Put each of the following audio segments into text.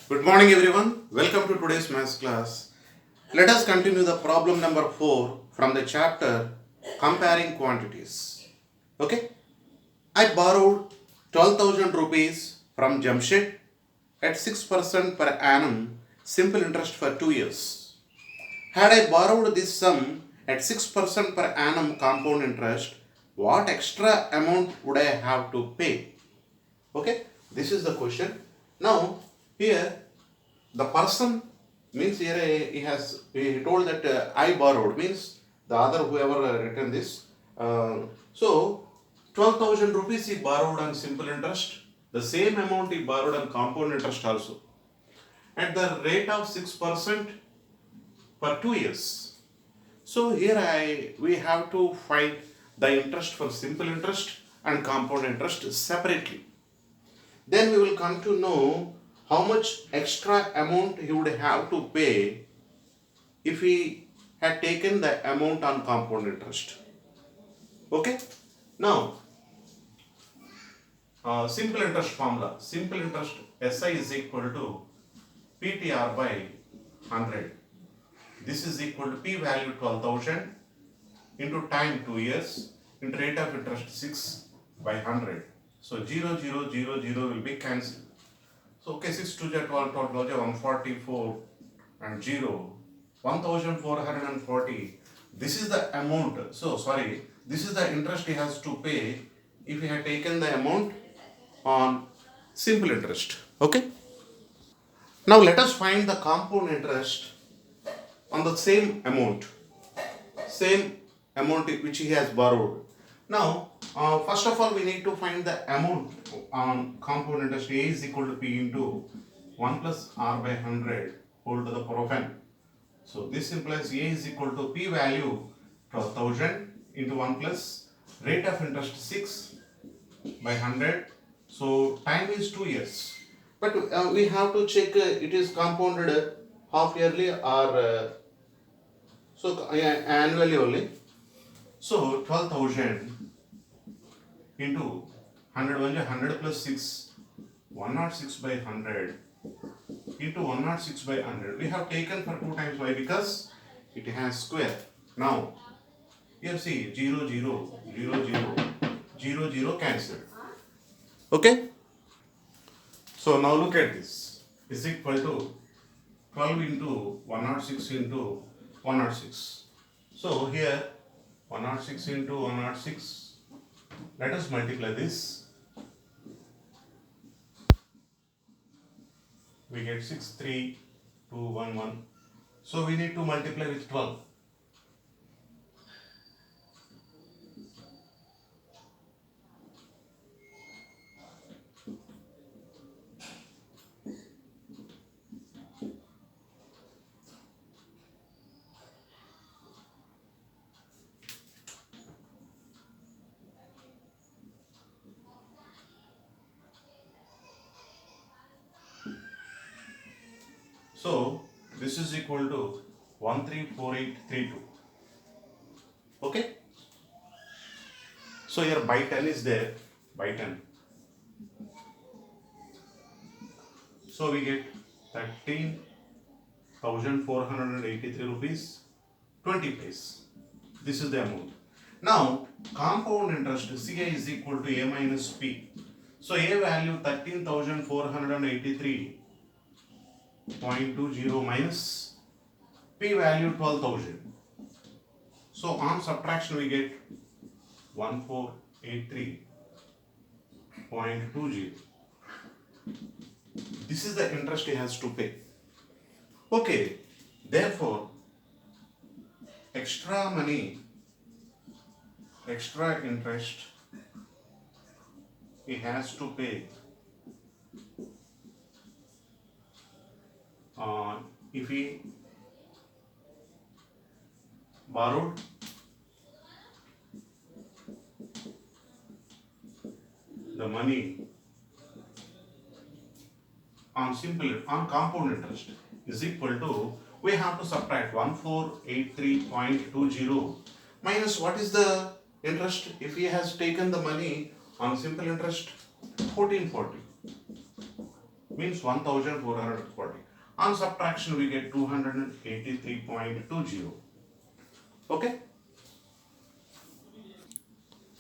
Good morning everyone. Welcome to today's maths class. Let us continue the problem number 4 from the chapter comparing quantities. Okay? I borrowed 12,000 rupees from Jamshed at 6% per annum simple interest for 2 years. Had I borrowed this sum at 6% per annum compound interest, what extra amount would I have to pay? Okay? This is the question. Now, here the person means here he told that I borrowed means the other whoever written this. So 12,000 rupees he borrowed on simple interest. The same amount he borrowed on compound interest also at the rate of 6% for 2 years. So here we have to find the interest for simple interest and compound interest separately. Then we will come to know how much extra amount he would have to pay if he had taken the amount on compound interest. Okay? Now, simple interest formula. Simple interest SI is equal to PTR by 100. This is equal to P value 12,000 into time 2 years into rate of interest 6 by 100. So 0, 0, 0, 0 will be cancelled. So okay, 6 to 12, 144 and 0, 1440. This is the amount. So sorry, this is the interest he has to pay if he had taken the amount on simple interest. Okay. Now let us find the compound interest on the same amount which he has borrowed. Now, first of all, we need to find the amount on compound interest. A is equal to P into 1 plus R by 100 whole to the power of n. So this implies A is equal to P value 12,000 into 1 plus rate of interest 6 by 100. So time is 2 years. But we have to check it is compounded half yearly or annually only. So 12,000 into 100 100 plus 6, 106 by 100 into 106 by 100. We have taken for 2 times. Why? Because it has square. Now here see 0 0 0 0 0 0 cancelled. Okay. So now look at this is equal to 12 into 106 into 106. So here 106 into 106. Let us multiply this. We get 63211. So we need to multiply with 12. So this is equal to 134832. Okay. So here by 10 is there, by 10. So we get 13,483 rupees 20 paise. This is the amount. Now compound interest CI is equal to A minus P. So A value 13,483.20 minus P value 12,000. So on subtraction we get 1483.20. This is the interest he has to pay. Okay, therefore extra interest he has to pay if he borrowed the money on compound interest is equal to, we have to subtract 1483.20 minus what is the interest if he has taken the money on simple interest 1440 means 1440. On subtraction we get 283.20. Okay.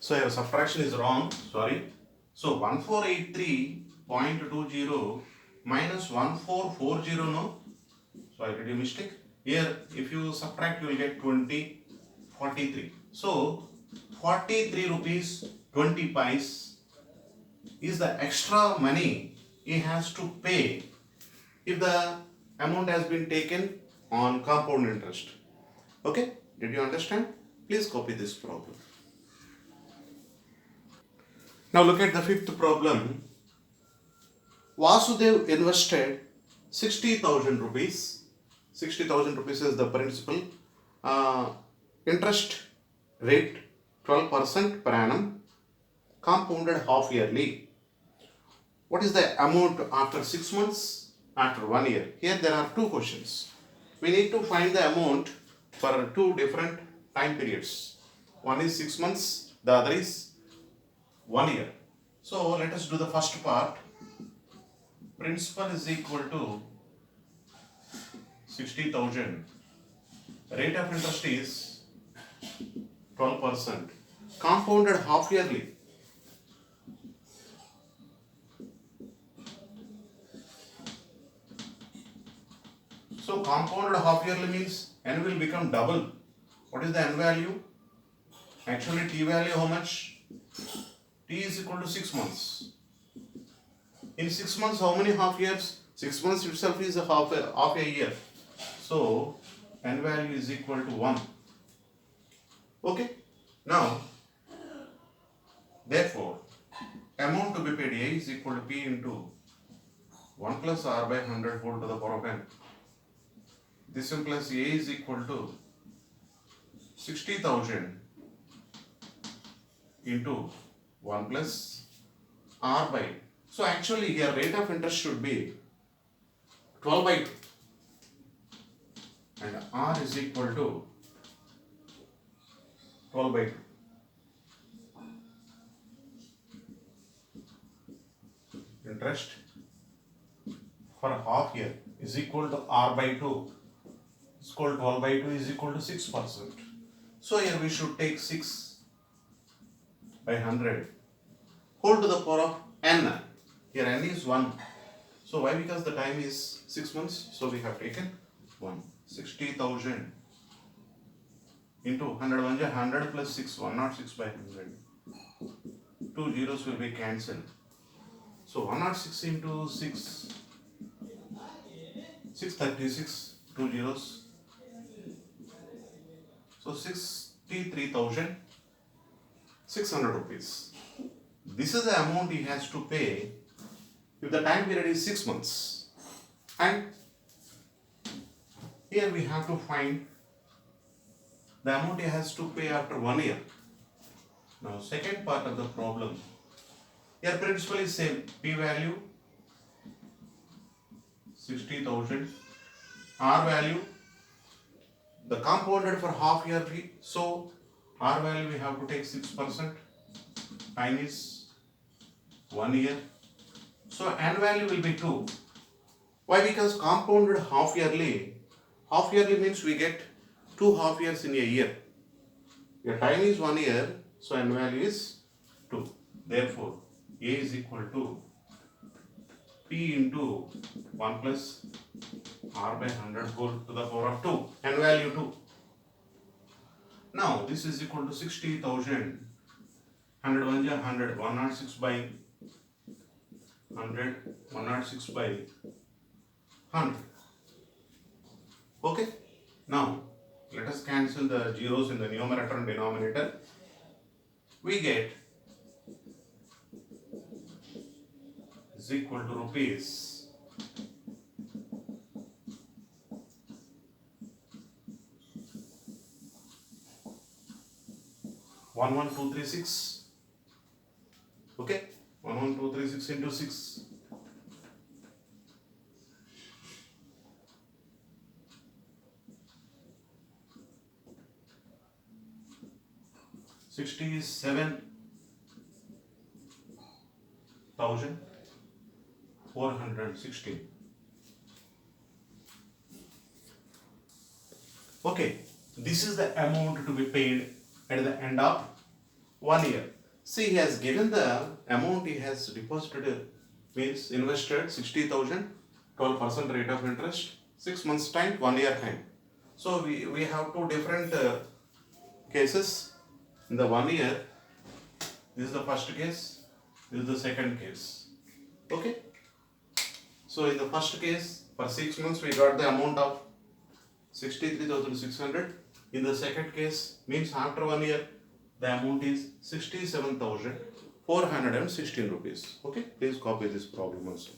So your subtraction is wrong, sorry. So 1483.20 minus 1440, no? So I did a mistake. Here if you subtract you will get 2043. So 43 rupees 20 pies is the extra money he has to pay if the amount has been taken on compound interest. Okay, did you understand? Please copy this problem. Now look at the fifth problem. Vasudev invested 60,000 rupees. 60,000 rupees is the principal. Interest rate 12% per annum, compounded half yearly. What is the amount after 6 months, after 1 year? Here there are two questions. We need to find the amount for two different time periods. One is 6 months, the other is 1 year. So let us do the first part. Principal is equal to 60,000. Rate of interest is 12%. Compounded half yearly. So compounded half yearly means n will become double. What is the n value? Actually t value how much? T is equal to 6 months. In 6 months how many half years? 6 months itself is a half a year. So n value is equal to 1. Okay. Now therefore amount to be paid A is equal to P into 1 plus R by 100 whole to the power of n. This implies A is equal to 60,000 into 1 plus R by. So actually here rate of interest should be 12 by 2 and R is equal to 12 by 2. Interest for half year is equal to R by 2 is equal to 12 by 2 is equal to 6%. So here we should take 6 by 100 whole to the power of n. Here n is 1. So why? Because the time is 6 months. So we have taken 1. 60,000 into 100 100 plus 6 106 by 100. 2 zeros will be cancelled. So 106 into 6 636 2 zeros. So 63,600 rupees. This is the amount he has to pay if the time period is 6 months. And here we have to find the amount he has to pay after 1 year. Now second part of the problem. Here principal is same. P value 60,000. R value the compounded for half yearly. So R value we have to take 6%. Time is 1 year. So n value will be 2. Why? Because compounded half yearly. Half yearly means we get 2 half years in a year. Your time is 1 year. So n value is 2. Therefore A is equal to P into 1 plus R by 100 whole to the power of 2. N value 2. Now this is equal to 60,000. 100 100 106 by 100 106 by 100. Okay. Now let us cancel the zeros in the numerator and denominator. We get is equal to rupees 11236. Okay, 11236 into 6. $67,400. 416. Okay, this is the amount to be paid at the end of 1 year. See, he has given the amount he has deposited, means invested 60,000, 12% rate of interest, 6 months time, 1 year time. So we have two different cases. In the 1 year, this is the first case, this is the second case. Okay. So in the first case, for 6 months we got the amount of 63,600. In the second case, means after 1 year, the amount is 67,416 rupees. Okay, please copy this problem also.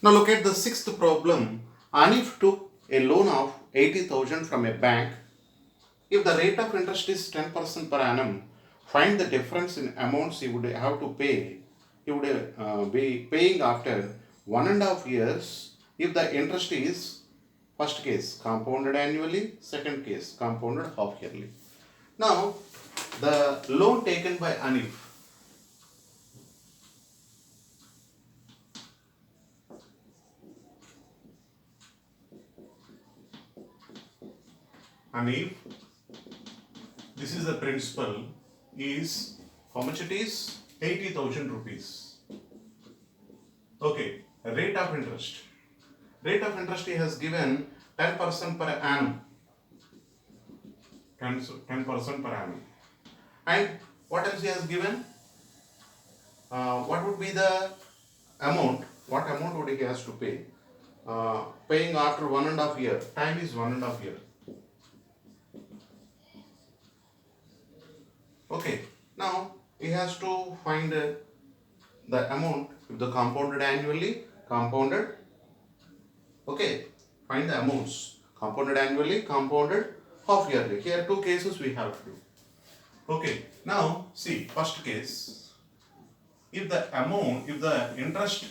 Now look at the sixth problem. Anif took a loan of 80,000 from a bank. If the rate of interest is 10% per annum, find the difference in amounts he would have to pay. He would be paying after 1.5 years if the interest is, first case, compounded annually, second case, compounded half yearly. Now, the loan taken by Anif. Anif, this is the principal, is how much it is? 80,000 rupees. Okay, rate of interest. Rate of interest he has given 10% per annum. 10% per annum. And what else he has given? What would be the amount? What amount would he has to pay? Paying after 1.5 year. Time is 1.5 year. Okay. Now he has to find the amount. If the compounded annually, compounded. Okay. Find the amounts. Compounded annually, compounded half yearly. Here two cases we have to do. Okay. Now see, first case. If the interest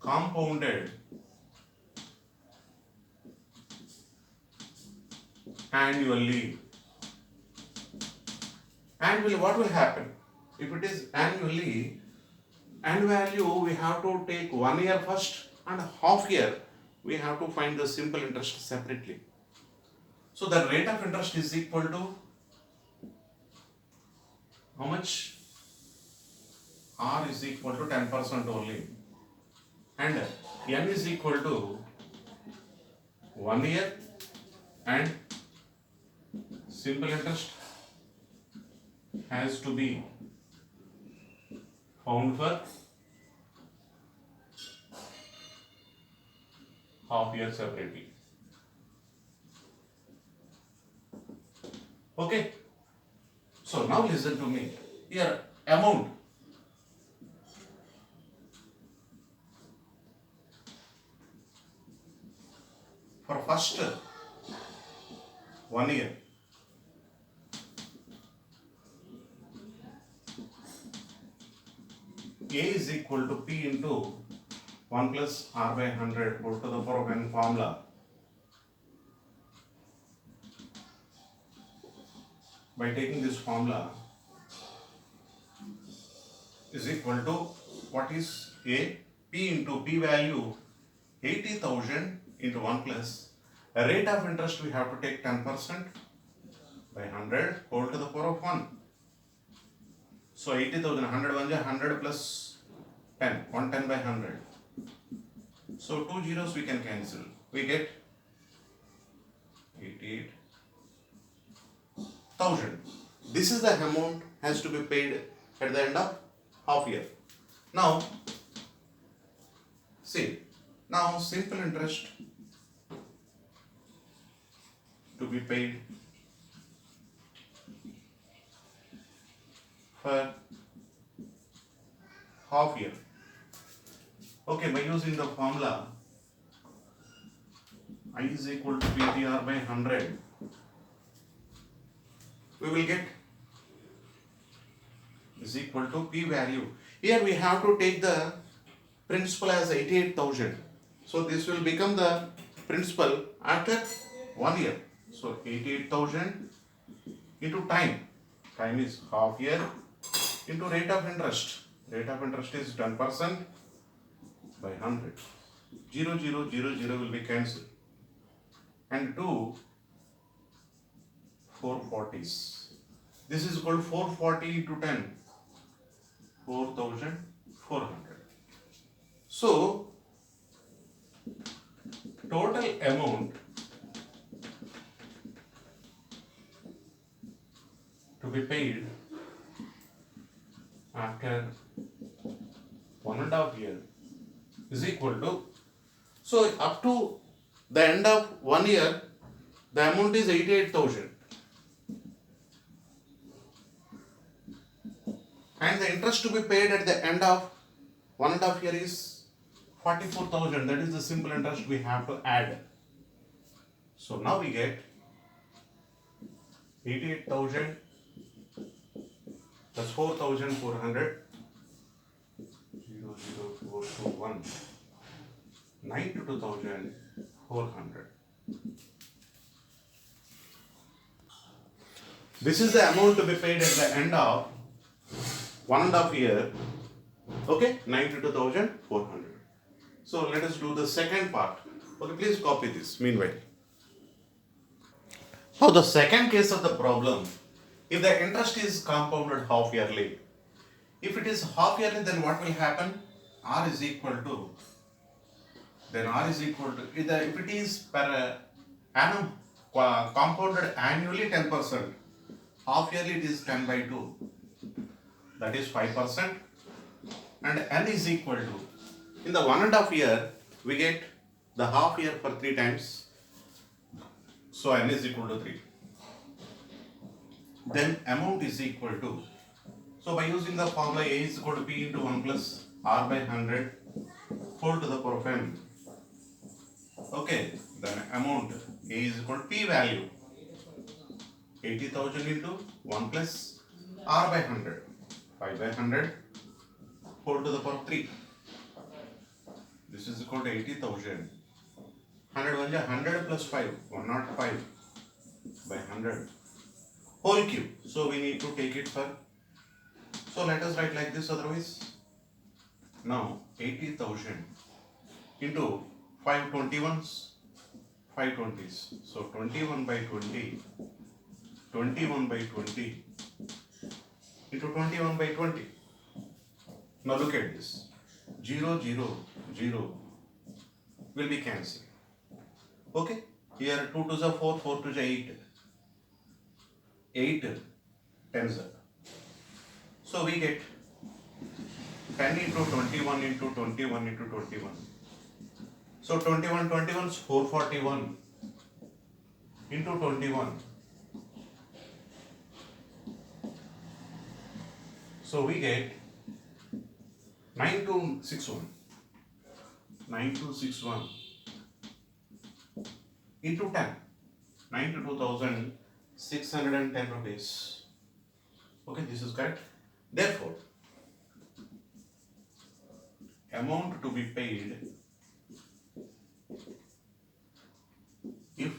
compounded annually, what will happen? If it is annually, and value we have to take 1 year first and half year we have to find the simple interest separately. So the rate of interest is equal to how much? R is equal to 10% only, and N is equal to 1 year, and simple interest has to be found for half year separately. Okay. So now listen to me. Here amount. For first 1 year. A is equal to P into 1 plus R by 100 whole to the power of n formula. By taking this formula is equal to what is A? P into P value 80,000 into 1 plus a rate of interest we have to take 10% by 100 whole to the power of 1. So 80,000, 100 plus 10, 110 by 100. So 2 zeros we can cancel. We get 88,000. This is the amount has to be paid at the end of half year. Now, see, now simple interest to be paid for half year. Okay, by using the formula I is equal to PTR by 100, we will get is equal to P value. Here we have to take the principal as 88,000. So this will become the principal after 1 year. So 88,000 into time. Time is half year into rate of interest. Rate of interest is 10% by 100. 0, 0, 0, 0 will be cancelled. And 2 440s. This is called 440 into 10. 4,400. So, total amount to be paid after 1.5 year is equal to, so up to the end of 1 year, the amount is 88,000. And the interest to be paid at the end of 1.5 year is 44,000. That is the simple interest we have to add. So now we get 88,000 plus 4,400. 00421 92,400. This is the amount to be paid at the end of 1.5 year. Okay, 92,400. So let us do the second part. Okay, please copy this meanwhile. Now the second case of the problem, if the interest is compounded half yearly, if it is half yearly, then what will happen? R is equal to, if it is per annum compounded annually 10%, half yearly it is 10 by 2, that is 5%, and N is equal to, in the 1.5 year, we get the half year for 3 times, so N is equal to 3. Then amount is equal to, so by using the formula A is equal to P into 1 plus R by 100 whole to the power of M. Okay, then amount A is equal to P value 80,000 into 1 plus R by 100, 5 by 100 whole to the power of 3. This is equal to 80,000. 100 plus 5, 105 by 100 whole cube. So we need to take it for, so let us write like this otherwise. Now 80,000 into 5 21s, 5 20s. So 21 by 20, 21 by 20 into 21 by 20. Now look at this. 0, 0, 0 will be cancelled. Okay, here 2 to the 4, 4 to the 8. 8 tens are. So we get 10 into 21 into 21 into 21. So 21 is 441 into 21. So we get 9261. 9261 into 10. 92,610 rupees. Okay, this is correct. Therefore, amount to be paid if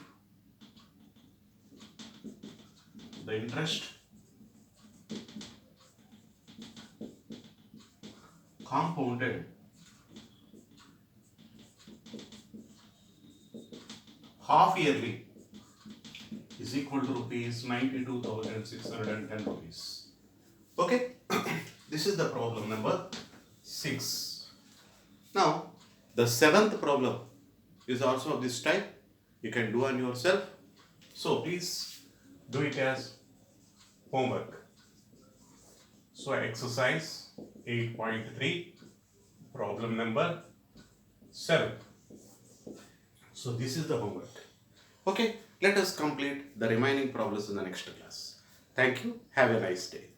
the interest compounded half yearly is equal to rupees 92,610 rupees. Okay, this is the problem number 6. Now, the 7th problem is also of this type. You can do on yourself. So please do it as homework. So exercise 8.3, problem number 7. So this is the homework. Okay, let us complete the remaining problems in the next class. Thank you. Have a nice day.